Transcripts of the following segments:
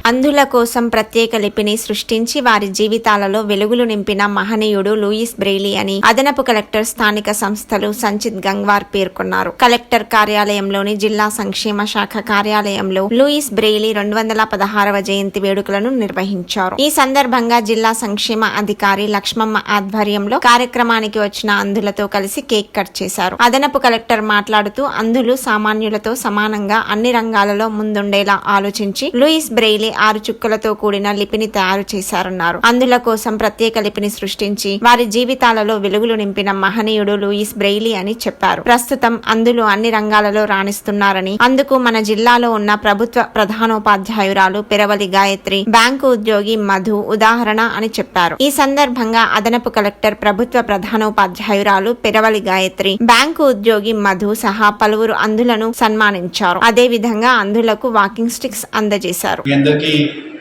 అంధుల కోసం ప్రత్యేక లిపిని సృష్టించి వారి జీవితాలలో వెలుగులు నింపిన మహనీయుడు లూయిస్ బ్రెయిలీ అని అదనపు కలెక్టర్ స్థానిక సంస్థలు సంచిత్ గంగ్వార్ పేర్కొన్నారు. కలెక్టర్ కార్యాలయంలోని జిల్లా సంక్షేమ శాఖ కార్యాలయంలో లూయిస్ బ్రెయిలీ 216వ జయంతి వేడుకలను నిర్వహించారు. ఈ సందర్భంగా జిల్లా సంక్షేమ అధికారి లక్ష్మమ్మ ఆధ్వర్యంలో కార్యక్రమానికి వచ్చిన అంధులతో కలిసి కేక్ కట్ చేశారు. అదనపు కలెక్టర్ మాట్లాడుతూ అంధులు సామాన్యులతో సమానంగా అన్ని రంగాలలో ముందుండేలా ఆలోచించి లూయిస్ బ్రెయిలీ 6 చుక్కలతో కూడిన లిపిని తయారు చేశారన్నారు. అంధుల కోసం ప్రత్యేక లిపిని సృష్టించి వారి జీవితాలలో వెలుగులు నింపిన మహనీయుడు లూయిస్ బ్రెయిలీ అని చెప్పారు. ప్రస్తుతం అంధులు అన్ని రంగాలలో రాణిస్తున్నారని, అందుకు మన జిల్లాలో ఉన్న ప్రభుత్వ ప్రధానోపాధ్యాయురాలు పెరవలి గాయత్రి, బ్యాంకు ఉద్యోగి మధు ఉదాహరణ అని చెప్పారు. ఈ సందర్భంగా అదనపు కలెక్టర్ ప్రభుత్వ ప్రధానోపాధ్యాయురాలు పెరవలి గాయత్రి, బ్యాంకు ఉద్యోగి మధు సహా పలువురు అంధులను సన్మానించారు. అదే విధంగా అంధులకు వాకింగ్ స్టిక్స్ అందజేశారు.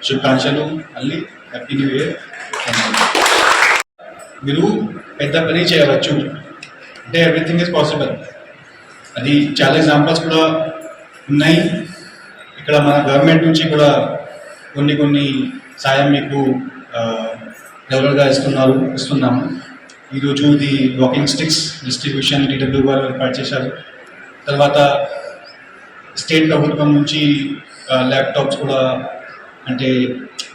శుభాకాంక్షలు, మళ్ళీ హ్యాపీ న్యూ ఇయర్. మీరు పెద్ద పని చేయవచ్చు అంటే ఎవ్రీథింగ్ ఇస్ పాసిబుల్. అది చాలా ఎగ్జాంపుల్స్ కూడా ఉన్నాయి. ఇక్కడ మన గవర్నమెంట్ నుంచి కూడా కొన్ని సాయం మీకు రెగ్యులర్గా ఇస్తున్నాము. ఈరోజు ఇది వాకింగ్ స్టిక్స్ డిస్ట్రిబ్యూషన్ DW వారు ఏర్పాటు చేశారు. తర్వాత స్టేట్ ప్రభుత్వం నుంచి ల్యాప్టాప్స్ కూడా, అంటే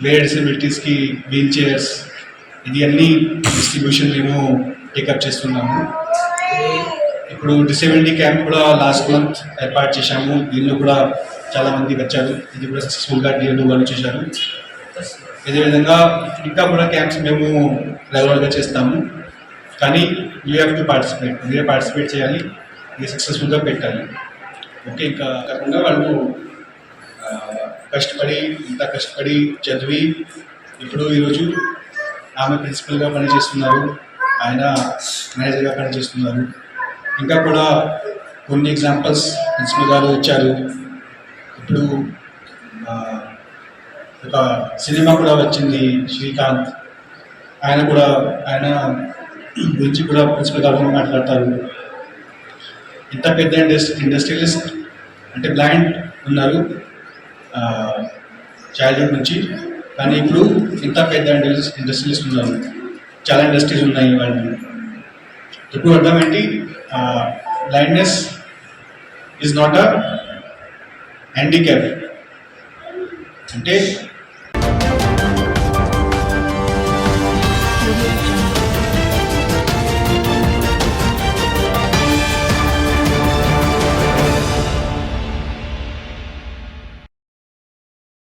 వేరే డిసబిలిటీస్కి వీల్ చైర్స్, ఇది అన్ని డిస్ట్రిబ్యూషన్ మేము టేకప్ చేస్తున్నాము. ఇప్పుడు డిసేబిలిటీ క్యాంప్ కూడా లాస్ట్ మంత్ ఏర్పాటు చేశాము. దీనిలో కూడా చాలామంది వచ్చారు. ఇది కూడా సక్సెస్ఫుల్గా DW వాళ్ళు చేశారు. అదేవిధంగా ఇంకా కూడా క్యాంప్స్ మేము రెగ్యులర్గా చేస్తాము. కానీ యూ హ్యావ్ టు పార్టిసిపేట్, మీరే పార్టిసిపేట్ చేయాలి, ఇది సక్సెస్ఫుల్గా పెట్టాలి. ఓకే, ఇంకా కాకుండా వాళ్ళు కష్టపడి చదివి ఇప్పుడు ఈరోజు ఆమె ప్రిన్సిపల్గా పనిచేస్తున్నారు, ఆయన మేనేజర్గా పనిచేస్తున్నారు. ఇంకా కూడా కొన్ని ఎగ్జాంపుల్స్ ప్రిన్సిపల్ గారు ఇచ్చారు. ఇప్పుడు ఒక సినిమా కూడా వచ్చింది శ్రీకాంత్, ఆయన గురించి కూడా ప్రిన్సిపల్ గారు మాట్లాడతారు. ఇంత పెద్ద ఇండస్ట్రియలిస్ట్, అంటే బ్లైండ్ ఉన్నారు చైల్డ్హుడ్ నుంచి, కానీ ఇప్పుడు ఇంత పెద్ద ఇండస్ట్రియలిస్ట్ ఉన్నారు. చాలా ఇండస్ట్రీస్ ఉన్నాయి వాళ్ళు. ఇప్పుడు అర్థం ఏంటి, blindness is not a handicap. అంటే